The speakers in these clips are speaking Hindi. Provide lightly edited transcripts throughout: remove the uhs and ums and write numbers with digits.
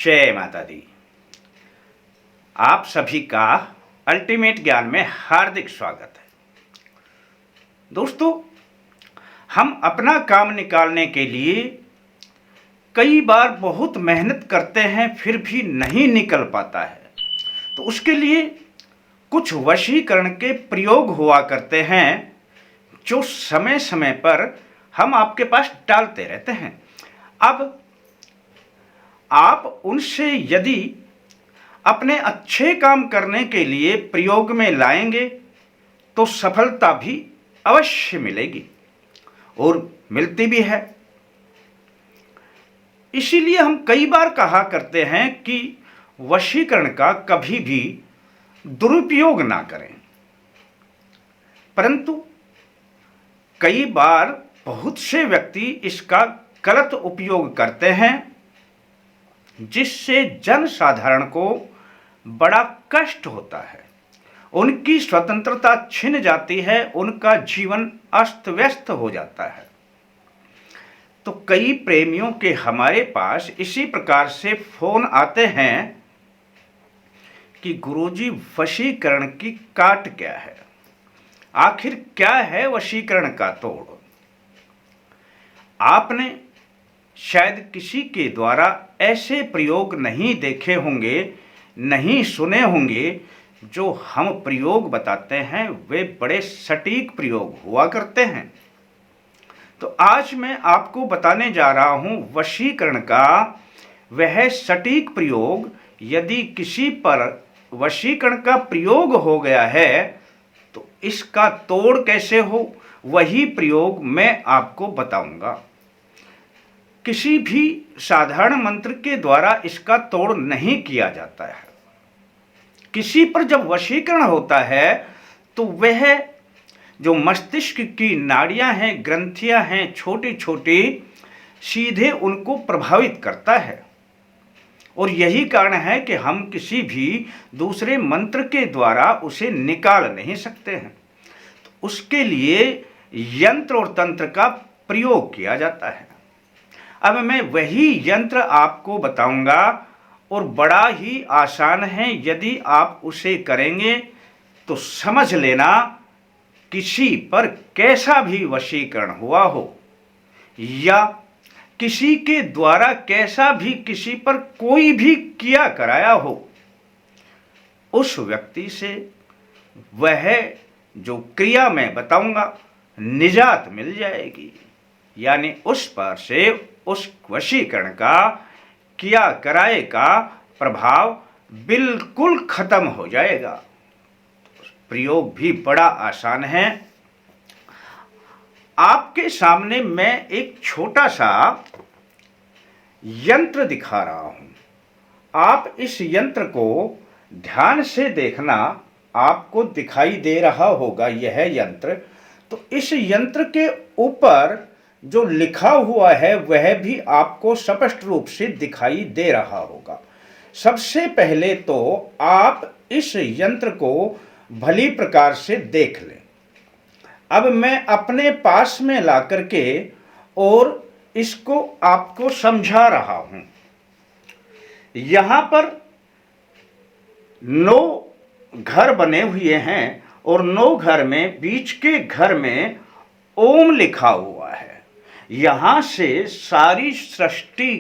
जय माता दी। आप सभी का अल्टीमेट ज्ञान में हार्दिक स्वागत है। दोस्तों, हम अपना काम निकालने के लिए कई बार बहुत मेहनत करते हैं, फिर भी नहीं निकल पाता है। तो उसके लिए कुछ वशीकरण के प्रयोग हुआ करते हैं जो समय समय पर हम आपके पास डालते रहते हैं। अब आप उनसे यदि अपने अच्छे काम करने के लिए प्रयोग में लाएंगे तो सफलता भी अवश्य मिलेगी और मिलती भी है। इसीलिए हम कई बार कहा करते हैं कि वशीकरण का कभी भी दुरुपयोग ना करें, परंतु कई बार बहुत से व्यक्ति इसका गलत उपयोग करते हैं, जिससे जनसाधारण को बड़ा कष्ट होता है। उनकी स्वतंत्रता छिन जाती है, उनका जीवन अस्त व्यस्त हो जाता है। तो कई प्रेमियों के हमारे पास इसी प्रकार से फोन आते हैं कि गुरुजी, वशीकरण की काट क्या है, आखिर क्या है वशीकरण का तोड़। आपने शायद किसी के द्वारा ऐसे प्रयोग नहीं देखे होंगे, नहीं सुने होंगे। जो हम प्रयोग बताते हैं वे बड़े सटीक प्रयोग हुआ करते हैं। तो आज मैं आपको बताने जा रहा हूं वशीकरण का वह सटीक प्रयोग। यदि किसी पर वशीकरण का प्रयोग हो गया है तो इसका तोड़ कैसे हो, वही प्रयोग मैं आपको बताऊंगा। किसी भी साधारण मंत्र के द्वारा इसका तोड़ नहीं किया जाता है। किसी पर जब वशीकरण होता है तो वह जो मस्तिष्क की नाड़ियां हैं, ग्रंथियां हैं, छोटी छोटी, सीधे उनको प्रभावित करता है। और यही कारण है कि हम किसी भी दूसरे मंत्र के द्वारा उसे निकाल नहीं सकते हैं। तो उसके लिए यंत्र और तंत्र का प्रयोग किया जाता है। अब मैं वही यंत्र आपको बताऊंगा और बड़ा ही आसान है। यदि आप उसे करेंगे तो समझ लेना किसी पर कैसा भी वशीकरण हुआ हो या किसी के द्वारा कैसा भी किसी पर कोई भी किया कराया हो, उस व्यक्ति से वह जो क्रिया मैं बताऊंगा निजात मिल जाएगी। यानी उस पर से उस वशीकरण का किया कराए का प्रभाव बिल्कुल खत्म हो जाएगा। प्रयोग भी बड़ा आसान है। आपके सामने मैं एक छोटा सा यंत्र दिखा रहा हूं। आप इस यंत्र को ध्यान से देखना, आपको दिखाई दे रहा होगा यह यंत्र। तो इस यंत्र के ऊपर जो लिखा हुआ है वह भी आपको स्पष्ट रूप से दिखाई दे रहा होगा। सबसे पहले तो आप इस यंत्र को भली प्रकार से देख लें। अब मैं अपने पास में ला करके और इसको आपको समझा रहा हूं। यहां पर 9 घर बने हुए हैं और 9 घर में बीच के घर में ओम लिखा हुआ है। यहां से सारी सृष्टि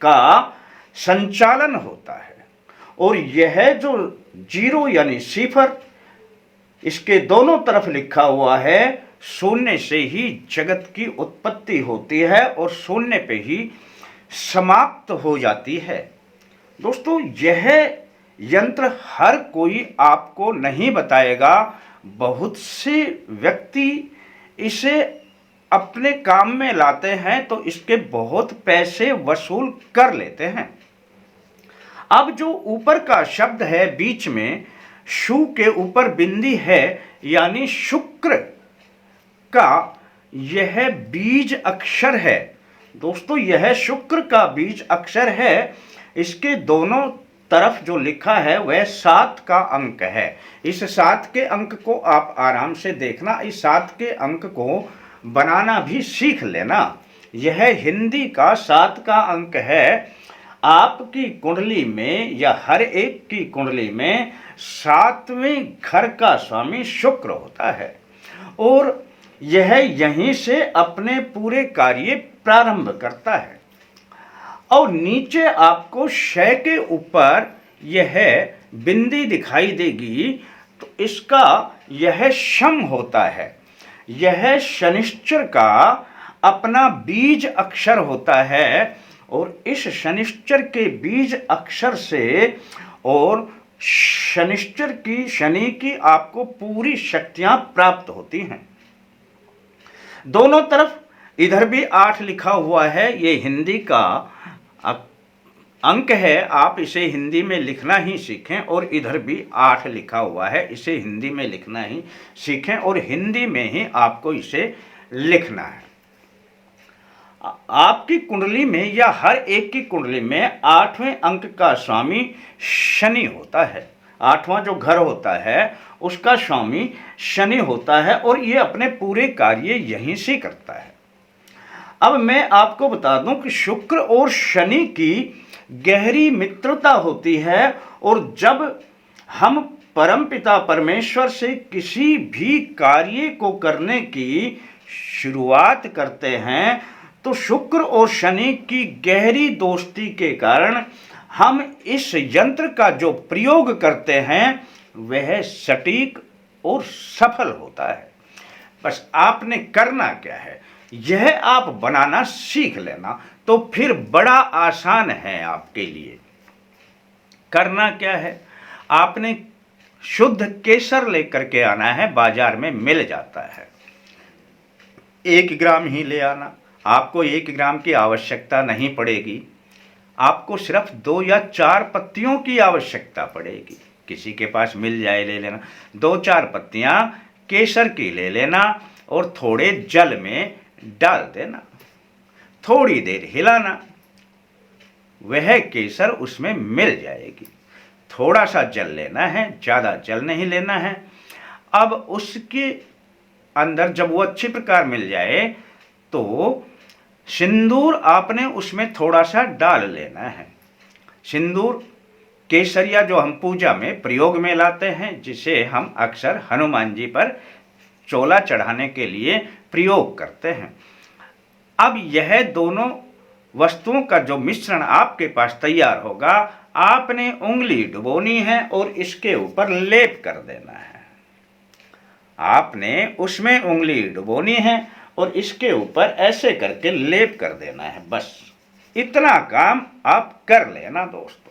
का संचालन होता है। और यह जो 0 यानी सिफर, इसके दोनों तरफ लिखा हुआ है, शून्य से ही जगत की उत्पत्ति होती है और शून्य पे ही समाप्त हो जाती है। दोस्तों, यह यंत्र हर कोई आपको नहीं बताएगा। बहुत से व्यक्ति इसे अपने काम में लाते हैं तो इसके बहुत पैसे वसूल कर लेते हैं। अब जो ऊपर का शब्द है बीच में, शु के ऊपर बिंदी है, यानी शुक्र का यह बीज अक्षर है। दोस्तों, यह शुक्र का बीज अक्षर है। इसके दोनों तरफ जो लिखा है वह 7 का अंक है। इस 7 के अंक को आप आराम से देखना। इस 7 के अंक को बनाना भी सीख लेना। यह हिंदी का 7 का अंक है। आपकी कुंडली में या हर एक की कुंडली में 7वें घर का स्वामी शुक्र होता है और यह यहीं से अपने पूरे कार्य प्रारंभ करता है। और नीचे आपको शय के ऊपर यह बिंदी दिखाई देगी, तो इसका यह शम होता है। यह शनिश्चर का अपना बीज अक्षर होता है और इस शनिश्चर के बीज अक्षर से और शनिश्चर की शनि की आपको पूरी शक्तियां प्राप्त होती हैं। दोनों तरफ इधर भी 8 लिखा हुआ है, ये हिंदी का अंक है, आप इसे हिंदी में लिखना ही सीखें। और इधर भी 8 लिखा हुआ है, इसे हिंदी में लिखना ही सीखें और हिंदी में ही आपको इसे लिखना है। आपकी कुंडली में या हर एक की कुंडली में 8वें अंक का स्वामी शनि होता है। 8वां जो घर होता है उसका स्वामी शनि होता है और ये अपने पूरे कार्य यहीं से करता है। अब मैं आपको बता दूं कि शुक्र और शनि की गहरी मित्रता होती है और जब हम परमपिता परमेश्वर से किसी भी कार्य को करने की शुरुआत करते हैं तो शुक्र और शनि की गहरी दोस्ती के कारण हम इस यंत्र का जो प्रयोग करते हैं वह सटीक और सफल होता है। बस आपने करना क्या है, यह आप बनाना सीख लेना तो फिर बड़ा आसान है आपके लिए। करना क्या है, आपने शुद्ध केसर लेकर के आना है, बाजार में मिल जाता है। 1 ग्राम ही ले आना, आपको 1 ग्राम की आवश्यकता नहीं पड़ेगी, आपको सिर्फ 2 या 4 पत्तियों की आवश्यकता पड़ेगी। किसी के पास मिल जाए ले लेना। 2-4 पत्तियां केसर की ले लेना और थोड़े जल में डाल देना, थोड़ी देर हिलाना, वह केसर उसमें मिल जाएगी। थोड़ा सा जल लेना है, ज़्यादा जल नहीं लेना है। अब उसके अंदर जब वो अच्छी प्रकार मिल जाए तो सिंदूर आपने उसमें थोड़ा सा डाल लेना है। सिंदूर केसरिया जो हम पूजा में प्रयोग में लाते हैं, जिसे हम अक्सर हनुमान जी पर चोला चढ़ाने के लिए प्रयोग करते हैं। अब यह दोनों वस्तुओं का जो मिश्रण आपके पास तैयार होगा, आपने उंगली डुबोनी है और इसके ऊपर लेप कर देना है। आपने उसमें उंगली डुबोनी है और इसके ऊपर ऐसे करके लेप कर देना है। बस इतना काम आप कर लेना दोस्तों।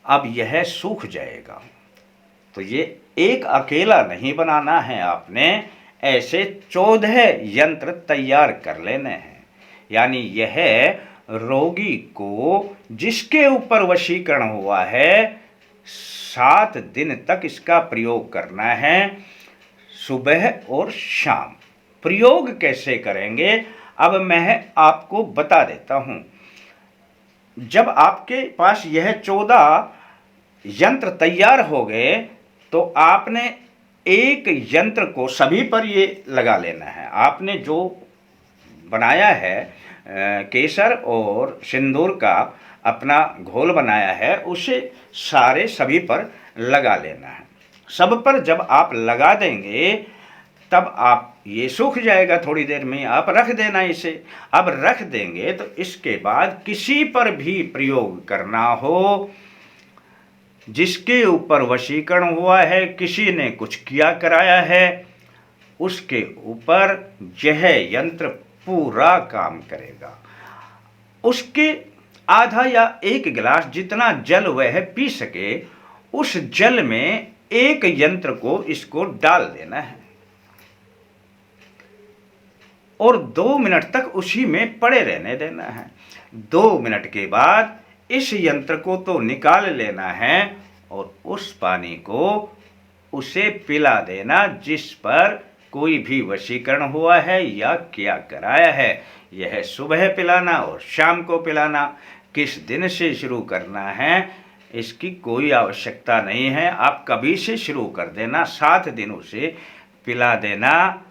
अब यह सूख जाएगा तो ये एक अकेला नहीं बनाना है, आपने ऐसे 14 यंत्र तैयार कर लेने हैं। यानी यह रोगी को जिसके ऊपर वशीकरण हुआ है 7 दिन तक इसका प्रयोग करना है, सुबह और शाम। प्रयोग कैसे करेंगे अब मैं आपको बता देता हूं। जब आपके पास यह 14 यंत्र तैयार हो गए तो आपने एक यंत्र को सभी पर ये लगा लेना है। आपने जो बनाया है केसर और सिंदूर का अपना घोल बनाया है, उसे सारे सभी पर लगा लेना है। सब पर जब आप लगा देंगे तब आप ये सूख जाएगा, थोड़ी देर में आप रख देना इसे। अब रख देंगे तो इसके बाद किसी पर भी प्रयोग करना हो, जिसके ऊपर वशीकरण हुआ है, किसी ने कुछ किया कराया है, उसके ऊपर यह यंत्र पूरा काम करेगा। उसके आधा या 1 गिलास जितना जल वह पी सके, उस जल में एक यंत्र को इसको डाल देना है और 2 मिनट तक उसी में पड़े रहने देना है। 2 मिनट के बाद इस यंत्र को तो निकाल लेना है और उस पानी को उसे पिला देना जिस पर कोई भी वशीकरण हुआ है या क्या कराया है। यह सुबह पिलाना और शाम को पिलाना। किस दिन से शुरू करना है इसकी कोई आवश्यकता नहीं है, आप कभी से शुरू कर देना। 7 दिन उसे पिला देना,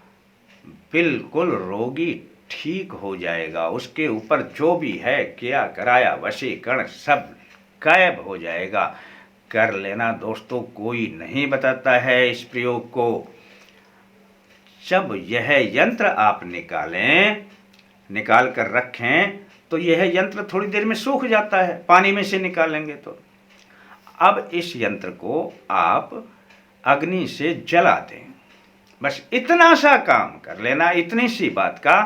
बिल्कुल रोगी ठीक हो जाएगा। उसके ऊपर जो भी है किया कराया वशीकरण सब गायब हो जाएगा। कर लेना दोस्तों, कोई नहीं बताता है इस प्रयोग को। जब यह यंत्र आप निकाल कर रखें तो यह यंत्र थोड़ी देर में सूख जाता है, पानी में से निकालेंगे तो। अब इस यंत्र को आप अग्नि से जला दें। बस इतना सा काम कर लेना, इतनी सी बात का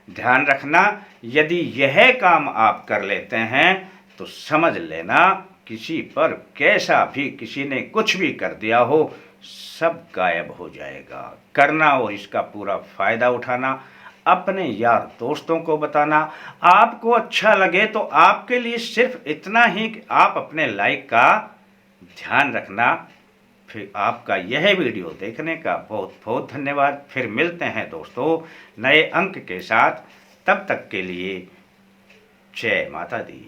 ध्यान रखना। यदि यह काम आप कर लेते हैं तो समझ लेना किसी पर कैसा भी किसी ने कुछ भी कर दिया हो सब गायब हो जाएगा। करना और इसका पूरा फायदा उठाना, अपने यार दोस्तों को बताना। आपको अच्छा लगे तो आपके लिए सिर्फ इतना ही कि आप अपने लाइक का ध्यान रखना। फिर आपका यह वीडियो देखने का बहुत बहुत धन्यवाद। फिर मिलते हैं दोस्तों नए अंक के साथ। तब तक के लिए जय माता दी।